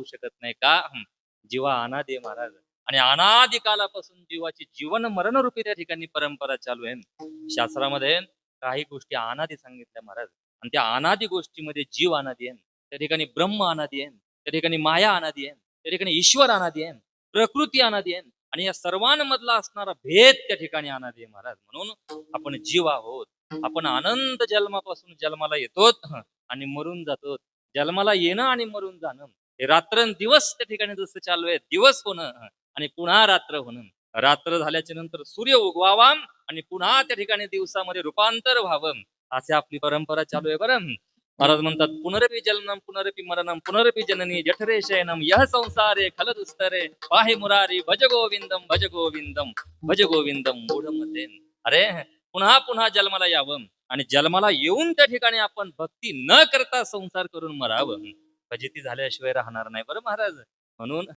होऊ शकत नाही का? जीवा अनादी आहे महाराज, आणि अनादी कालापासून जीवाची जीवन मरण रूपी त्या ठिकाणी परंपरा चालू आहे. शास्त्रामध्ये काही गोष्टी अनादी सांगितल्या महाराज, आणि त्या अनादी गोष्टीमध्ये जीव अनादी आहे, त्या ठिकाणी ब्रह्म अनादी आहे, त्या ठिकाणी माया अनादी आहे, त्या ठिकाणी ईश्वर अनादी आहे, प्रकृती अनादी आहे, आणि या सर्वांमधला असणारा भेद त्या ठिकाणी अनादी आहे महाराज. म्हणून आपण जीव आहोत. आपण अनंत जन्मापासून जन्माला येतो आणि मरून जातो. जन्माला येणं आणि मरून जाणं हे रात्रंदिवस त्या ठिकाणी जसं चालू आहे, दिवस होणं आणि पुन्हा रात्र होणं, रात्र झाल्याच्या नंतर सूर्य उगवावा आणि पुन्हा त्या ठिकाणी दिवसामध्ये रूपांतर व्हावं, अशी आपली परंपरा चालू आहे. बरं, महाराज म्हणतात, पुनरपि जन्म पुनरपि मरणम पुनरपि जननी जठरे शयनम यह संसारे खल दुस्तरे पाहे मुरारी भज गोविंदम भज गोविंदम भज गोविंदम मूढमते. अरे, पुन्हा पुन्हा जन्माला यावं आणि जन्माला येऊन त्या ठिकाणी आपण भक्ती न करता संसार करून मरावं, फजिती झाल्याशिवाय राहणार नाही. बरं महाराज, म्हणून